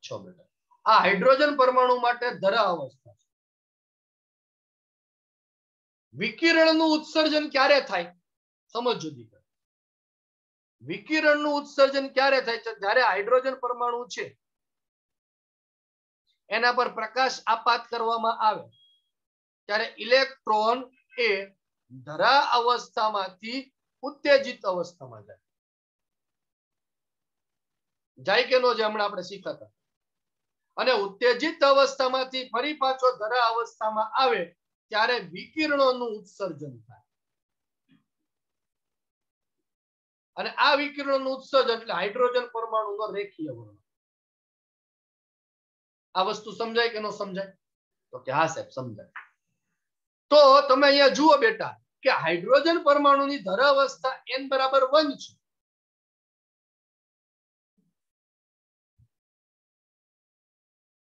6 બેટા. આ હાઇડ્રોજન પરમાણુ માટે ધરા અવસ્થા છે. વિકિરણનું ઉત્સર્જન ક્યારે થાય? સમજો દીકરા. વિકિરણનું ઉત્સર્જન ક્યારે થાય છે? જ્યારે હાઇડ્રોજન પરમાણુ છે એના પર પ્રકાશ આપાત કરવામાં આવે ત્યારે ઇલેક્ટ્રોન એ ધરા અવસ્થામાંથી ઉત્તેજિત અવસ્થામાં જાય. જાય કે નો જાય હમણાં આપણે શીખાતા. અને ઉત્તેજિત અવસ્થામાંથી ફરી પાછો ધરા અવસ્થામાં આવે ત્યારે વિકિરણોનું ઉત્સર્જન થાય. અને આ વિકિરણોનું ઉત્સર્જન એટલે હાઇડ્રોજન પરમાણુનો રેખીય વર્ણન. આ વસ્તુ સમજાય કે ન સમજાય? તો કે હા સાહેબ સમજાય. તો તમે અહીંયા જુઓ બેટા કે હાઇડ્રોજન પરમાણુની ધરા અવસ્થા n બરાબર 1 છે.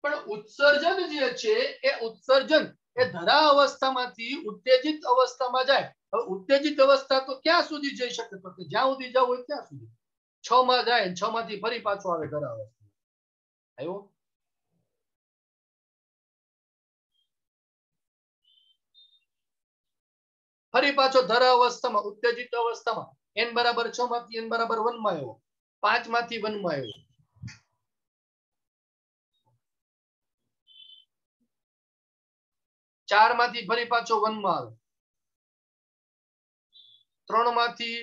પણ ઉત્સર્જન જે છે એ ઉત્સર્જન એ ધરા અવસ્થામાંથી ઉત્તેજિત અવસ્થામાં જાય. હવે ઉત્તેજિત અવસ્થા તો ક્યાં સુધી જઈ શકે? તો કે જ્યાં સુધી જવું હોય ત્યાં સુધી. 6 માં જાય 6 માંથી ફરી પાછો આવે ધરા અવસ્થામાં. આવ્યો? ફરી પાછો ધરા અવસ્થામાં ઉત્તેજિત અવસ્થામાં n બરાબર 6 માંથી n બરાબર 1 માં આવ્યો. 5 માંથી 1 માં આવ્યો. 4 માંથી ફરી પાછો 1 માં આવે. 3 માંથી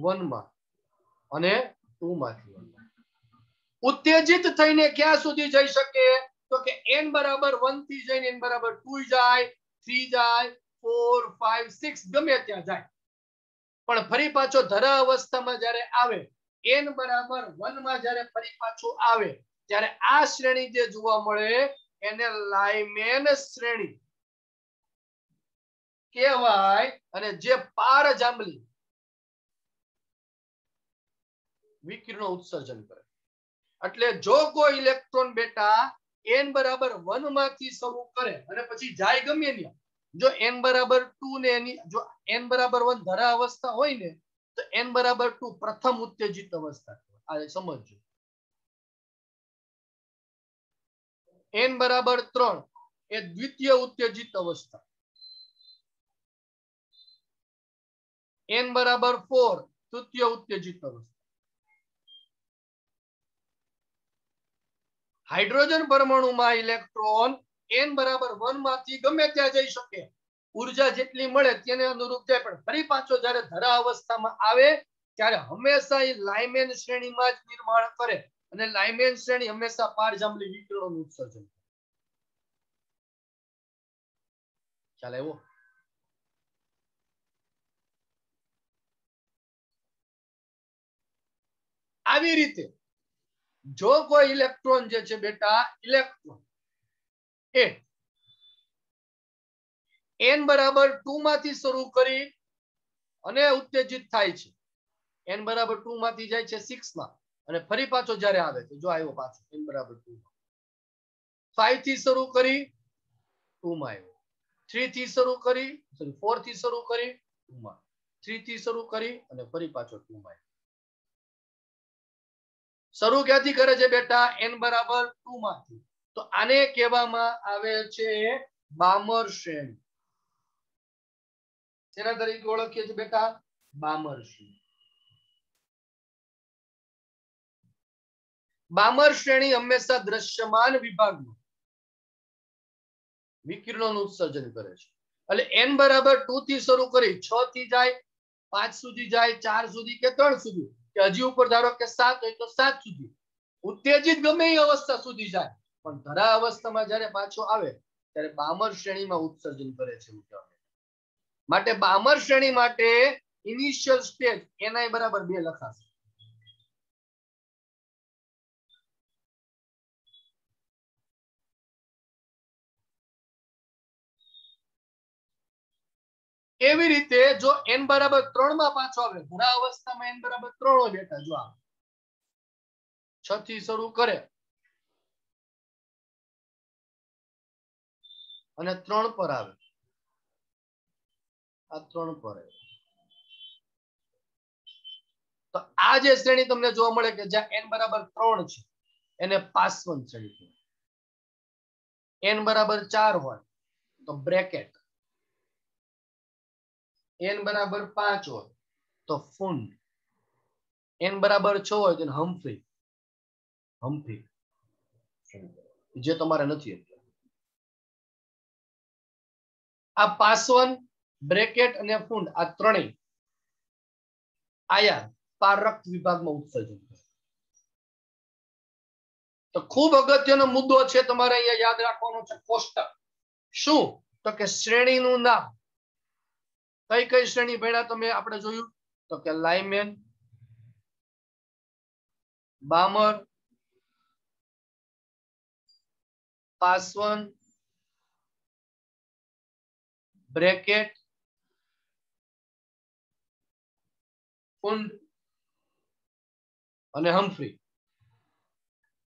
1 માં અને 2 માંથી 1 માં. ઉત્તેજિત થઈને ક્યાં સુધી જઈ શકે? તો કે n બરાબર 1 થી જઈને n બરાબર 2 જાય, 3 જાય, 4, 5, 6 ગમે ત્યાં જાય. પણ ફરી પાછો ધરા અવસ્થામાં જ્યારે આવે n બરાબર 1 માં જ્યારે ફરી પાછો આવે ત્યારે આ શ્રેણી જે જોવા મળે એને લાઇમેન શ્રેણી કહેવાય. અને જે પાર જાંબલી વિકિરણો ઉત્સર્જન કરે. એટલે જો કોઈ ઇલેક્ટ્રોન બેટા n બરાબર 1 માંથી શરૂ કરે અને પછી જાય ગમે ત્યાં, જો n બરાબર 2 ને એની જો n બરાબર 1 ધરા અવસ્થા હોય ને તો n બરાબર 2 પ્રથમ ઉત્તેજિત અવસ્થા. આ સમજજો. n બરાબર 3 એ દ્વિતીય ઉત્તેજિત અવસ્થા. n બરાબર 4 તૃતીય ઉત્તેજિત અવસ્થા. હાઇડ્રોજન પરમાણુમાં ઇલેક્ટ્રોન n બરાબર 1 માંથી ગમે ત્યાં જઈ શકે. ઉર્જા જેટલી મળે તેને અનુરૂપ જાય. પણ ફરી પાછો જ્યારે ધરા અવસ્થામાં આવે ત્યારે હંમેશા એ લાઇમેન શ્રેણીમાં જ નિર્માણ કરે. અને લાઇમેન શ્રેણી હંમેશા પારજાંબલી વિકિરણોનું ઉત્સર્જન. ખ્યાલ આવ્યો? આવી રીતે જો કોઈ ઇલેક્ટ્રોન જે છે બેટા ઇલેક્ટ્રોન એ n બરાબર 2 માંથી શરૂ કરી અને ઉત્તેજિત થાય છે. n બરાબર 2 માંથી જાય છે 6 માં અને ફરી પાછો જ્યારે આવે છે જો આવ્યો પાછો n બરાબર 2 માં. 5 થી શરૂ કરી 2 માં આવ્યો. 3 થી શરૂ કરી 4 થી શરૂ કરી 2 માં. 3 થી શરૂ કરી અને ફરી પાછો 2 માં. શરૂ ક્યાંથી કરે છે બેટા? n બરાબર 2 માંથી. તો આને કહેવામાં આવે છે બામર શ્રેણી. શેના તરીકે ઓળખીએ છીએ બેટા? બામર શ્રેણી. બામર શ્રેણી હંમેશા દ્રશ્યમાન વિભાગમાં વિકિરણોનું ઉત્સર્જન કરે છે. એટલે n બરાબર 2 થી શરૂ કરી 6 થી જાય 5 સુધી જાય 4 સુધી કે 3 સુધી કે હજી ઉપર ધારો કે 7 હોય તો 7 સુધી ઉત્તેજિત ગમે એ અવસ્થા સુધી જાય. પણ ધરા અવસ્થામાં જ્યારે પાછો આવે ત્યારે બામર શ્રેણીમાં ઉત્સર્જન કરે છે. માટે બામર શ્રેણી માટે ઇનિશિયલ સ્ટેજ ni બરાબર 2 લખાશે. એવી રીતે જો n બરાબર 3 માં પાછો આવે ધરા અવસ્થામાં n બરાબર 3 હોય બેટા જો આ 6 થી શરૂ કરે અને 3 પર આવે. આ 3 પર આવે તો આ જે શ્રેણી તમને જોવા મળે કે જ્યાં n બરાબર 3 છે એને પાસવન શ્રેણી કહેવાય. n બરાબર 4 હોય તો બ્રેકેટ. n બરાબર 5 હોય તો ફુંડ. n બરાબર 6 હોય તો હમ્ફ્રી. જે તમારે નથી. આ પાસવન બ્રેકેટ અને ફૂંડ આ ત્રણેય આયા પારક વિભાગમાં ઉત્સર્જન કરે. તો ખૂબ અગત્યનો મુદ્દો છે તમારે અહીંયા યાદ રાખવાનો છે. કોષ્ટક શું? તો કે શ્રેણીનું નામ. કઈ કઈ શ્રેણી ભણ્યા તમે? આપણે જોયું તો કે લાઇમેન, બામર, પાસવન, બ્રેકેટ, ફુંડ અને હમ્ફ્રી.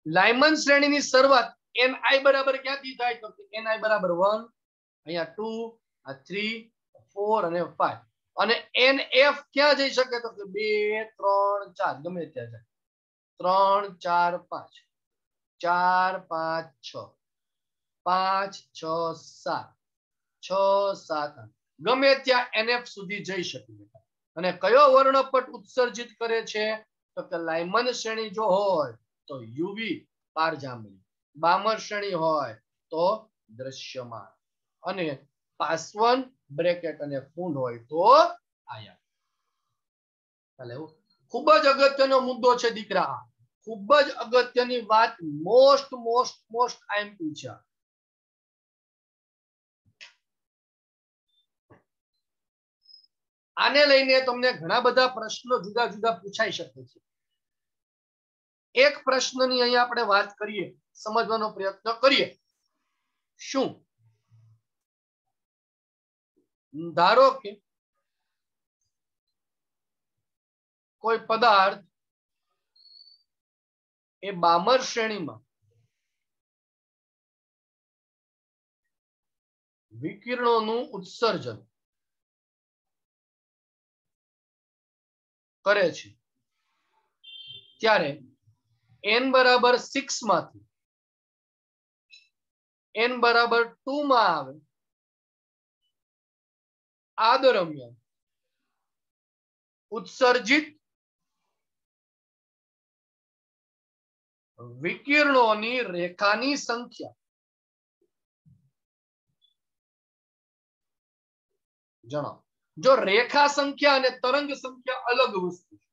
લાયમન શ્રેણીની શરૂઆત Ni બરાબર ક્યાંથી થાય? તો કે Ni બરાબર 1, અહીંયા 2, આ 3, 4 અને 5. અને Nf ક્યાં જઈ શકે? તો કે 2, 3, 4 ગમે ત્યાં જાય. 3, 4, 5, 4, 5, 6, 5, 6, 7, 6, 7, 8 ગમે ત્યાં Nf સુધી જઈ શકે. અને કયો વર્ણપટ ઉત્સર્જિત કરે છે? તો કે લાયમન શ્રેણી જો હોય તો યુવી પારજાંબલી, બામર શ્રેણી હોય તો દ્રશ્યમાન, અને પાસવન, બ્રેકેટ અને ફૂંડ હોય તો આયા. ચાલે. ખૂબ જ અગત્યનો મુદ્દો છે દીકરા. ખૂબ જ અગત્યની વાત. મોસ્ટ આઈએમપી છે. આને લઈને તમને ઘણા બધા પ્રશ્નો જુદા જુદા પૂછાઈ શકે છે. એક પ્રશ્નની અહીંયા આપણે વાત કરીએ, સમજવાનો પ્રયત્ન કરીએ. શું? ધારો કે કોઈ પદાર્થ એ બામર શ્રેણીમાં વિકિરણોનું ઉત્સર્જન કરે છે, ત્યારે n બરાબર 6 માંથી n બરાબર 2 માં આવે. આ દરમિયાન ઉત્સર્જિત વિકિરણોની રેખાની સંખ્યા જણાવો. જો રેખા સંખ્યા અને તરંગ સંખ્યા અલગ વસ્તુ છે.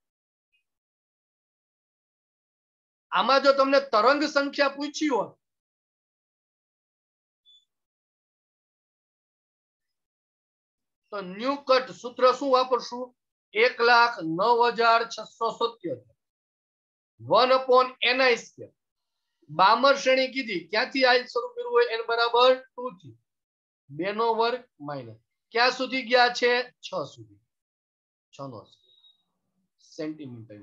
આમાં જો તમને તરંગ સંખ્યા પૂછી હોય તો ન્યુકટ સૂત્ર શું વાપરશું? 1,09,677 1/ni². બામર શ્રેણી કીધી, ક્યાંથી આ શરૂ કર્યું હોય? n બરાબર 2 થી 2 નો વર્ગ માઇનસ ક્યાં સુધી ગયા છે? 6 સુધી. 6 નો સેન્ટીમીટર.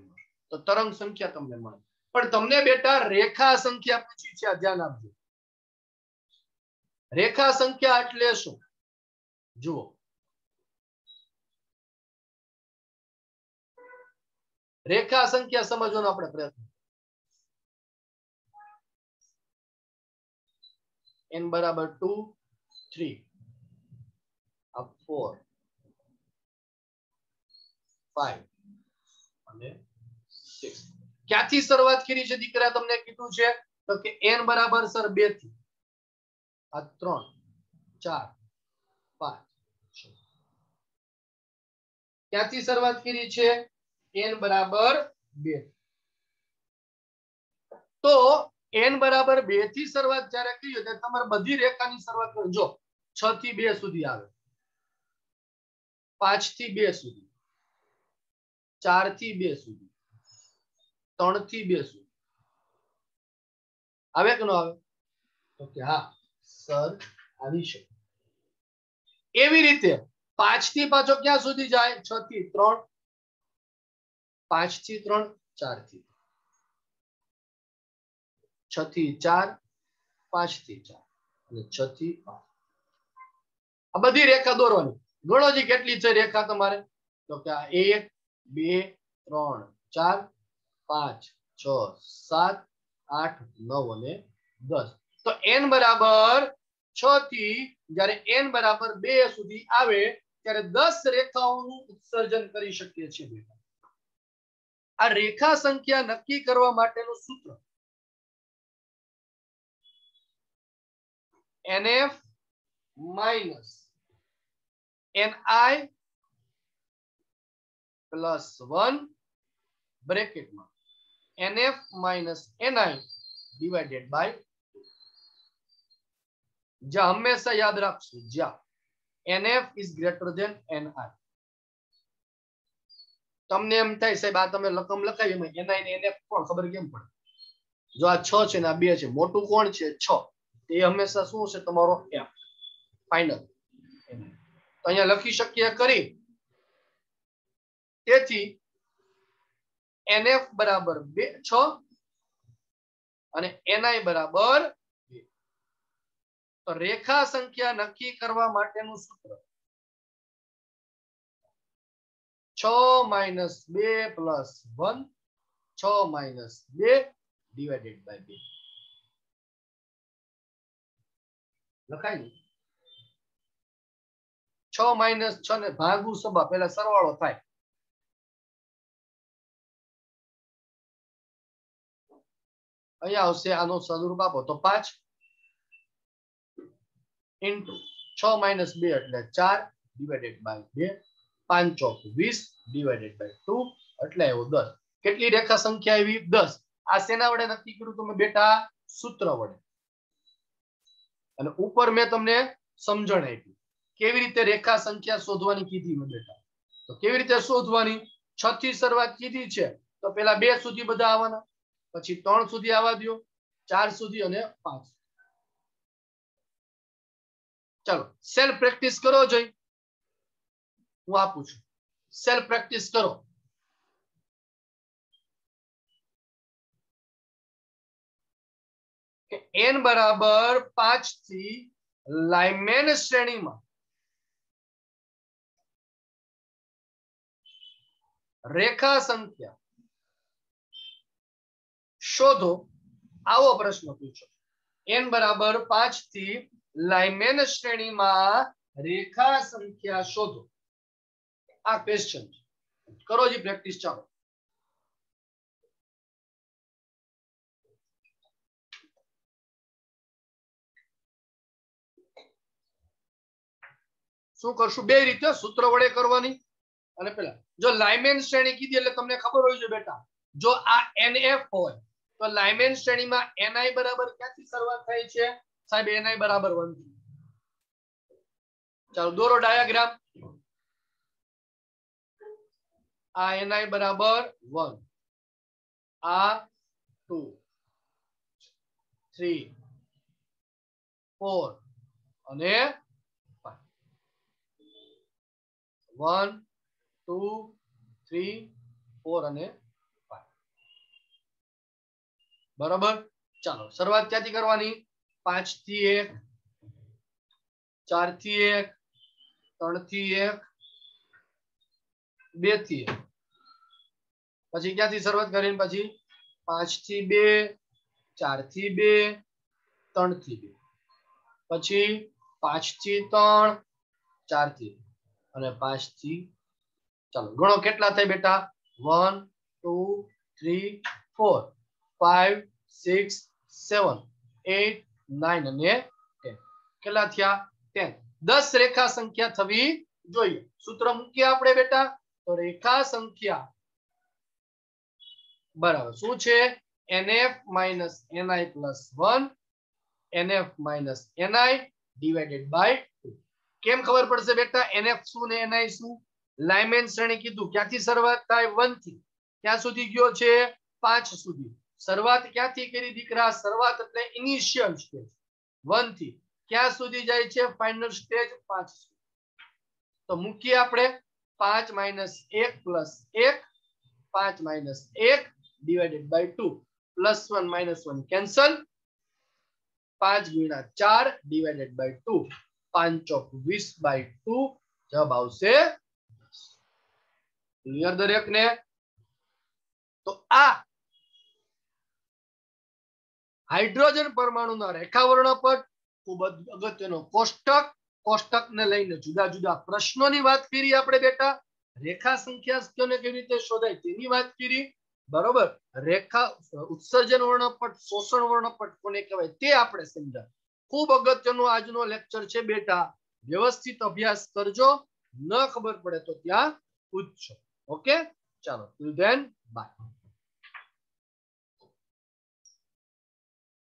તો તરંગ સંખ્યા તમને મળે. પણ તમને બેટા રેખા સંખ્યા પૂછી છે. ધ્યાન આપજો. રેખા સંખ્યા એટલે શું? જુઓ, રેખા સંખ્યા સમજવાનો આપણે પ્રયત્ન. n બરાબર 2, 3, 4, 5 અને 6. ક્યાંથી શરૂઆત કરી છે દીકરા? તમને કીધું છે તો કે n બરાબર સર 2 થી આ 3, 4, 5, 6. ક્યાંથી શરૂઆત કરી છે? n બરાબર 2. તો n બરાબર 2 થી શરૂઆત જ્યારે કરી ત્યારે તમારે બધી રેખાની શરૂઆત કરજો. 6 થી 2 સુધી આવે, 5 થી 2 સુધી, 4 થી 2 સુધી, 3 થી 2 સુધી. આવે કે ન આવે? તો કે હા સર આવી શકે. એવી રીતે 5 થી પાછો ક્યાં સુધી જાય? 6 થી 3, 5 થી 3, 4 થી 6 થી 4, 5 થી 4 અને 6 થી 5. આ બધી રેખા દોરવાની. ગણોજી કેટલી છે રેખા તમારે? તો કે આ 1, 2, 3, 4, 5, 6, 7, 8, 9 અને 10. તો n બરાબર 6 થી જ્યારે n બરાબર 2 સુધી આવે ત્યારે 10 રેખાઓનું ઉત્સર્જન કરી શકીએ છીએ. આ રેખા સંખ્યા નક્કી કરવા માટેનું સૂત્ર NF - ni प्लस 1 ब्रेकेट में nf minus ni divided by जा हमेशा याद रखो जा nf is greater than ni तमने एम थाय साहेब आ तमे रकम लखावी में ni ने nf कोण खबर केम पड़े जो आ 6 छे ने आ 2 छे मोटू कोण छे 6 ते हमेशा શું છે તમારો f फाइनल तो અહીંયા લખી શકીએ કરી તેથી nf बराबर 6 અને ni बराबर 2 तो रेखा संख्या नक्की करवा माटेનું सूत्र 6 minus 2 plus 1 6 minus 2 divided by 2 લખાય 6 माइनस 6 ने भागू सभा पहला सरवाळो थाय અહીંયા આવશે આનો સદરૂપ આપો તો 5 into 6 minus 2 એટલે 4 divided by 2 5 Chowk 20 divided by 2 એટલે આવ્યો 10 કેટલી રેખા સંખ્યા આવી 10 આ શેના વડે નક્કી કર્યું તમે બેટા સૂત્ર વડે અને ઉપર મેં તમને સમજણ આપી કેવી રીતે રેખા સંખ્યા શોધવાની કીધી મેં બેટા તો કેવી રીતે શોધવાની 6 થી શરૂઆત કીધી છે તો પહેલા 2 સુધી બધા આવવાના પછી 3 સુધી આવવા દો 4 સુધી અને 5 चलो सेल्फ प्रैक्टिस करो जय हूँ आपू छू सेल्फ प्रैक्टिस करो कि n बराबर 5 थी लाइमेन श्रेणी में रेखा संख्या शोधो आवो प्रश्न पूछो n बराबर 5 थी लाइमेन श्रेणी में रेखा संख्या शोधो आ क्वेश्चन करो जी प्रैक्टिस चालो શું કરશું બે રીતે સૂત્ર વડે કરવાની અને પેલા જો લાઇમેન શ્રેણી કીધી એટલે તમને ખબર હોય છે બેટા જો આ nf હોય તો લાઇમેન શ્રેણીમાં ni બરાબર ક્યાંથી શરૂઆત થાય છે साहब ni बराबर 1 चलो दोरो डायग्राम आ ni बराबर 1 आ 2 3 4 અને 5 1 2 3 4 અને 5 बराबर चलो शुरुआत क्यांथी करवानी 5 થી 1 4 થી 1 3 થી 1 2 થી 1 પછી ક્યાંથી શરૂઆત કરીને પછી 5 થી 2 4 થી 2 3 થી 2 પછી 5 થી 3 4 થી અને 5 થી ચાલો ગણો કેટલા થાય બેટા 1 2 3 4 5 6 7 8 9 અને 10 કેટલા થયા 10 10 રેખા સંખ્યા થવી જોઈએ સૂત્ર મૂકીએ આપણે બેટા તો રેખા સંખ્યા બરાબર શું છે nf minus ni plus 1 nf minus ni divided by 2 કેમ ખબર પડશે બેટા nf શું ને ni શું લાઇમેન શ્રેણી કીધું ક્યાંથી શરૂઆત થાય 1 થી ક્યાં સુધી ગયો છે 5 સુધી શરૂઆત ક્યાંથી કરી દીકરા શરૂઆત એટલે ઇનિશિયલ સ્ટેજ 1 થી ક્યાં સુધી જાય છે ફાઇનલ સ્ટેજ 5 તો મૂકીએ આપણે 5 minus 1 plus 1 5 minus 1 divided by 2 plus 1 minus 1 cancel 5 गुणा 4 divided by 2 5 चौक 20 by 2 जवाब आवशे 10 क्लियर दरेक ने तो आ हाइड्रोजन परमाणुना रेखावर्णपट खूब अगत्यनो कोष्टक कोष्टक ने लईने जुदा जुदा प्रश्नोनी वात करी आपणे बेटा रेखा संख्या केवी रीते शोधाय तेनी वात करी बरोबर रेखा उत्सर्जन वर्णपट शोषण वर्णपट कोने कहेवाय ते आपणे समजा खूब अगत्यनो आजनो लेक्चर छे बेटा व्यवस्थित अभ्यास करजो ન ખબર પડે તો ત્યાં પૂછજો. ઓકે, ચાલો, ટિલ ધેન બાય.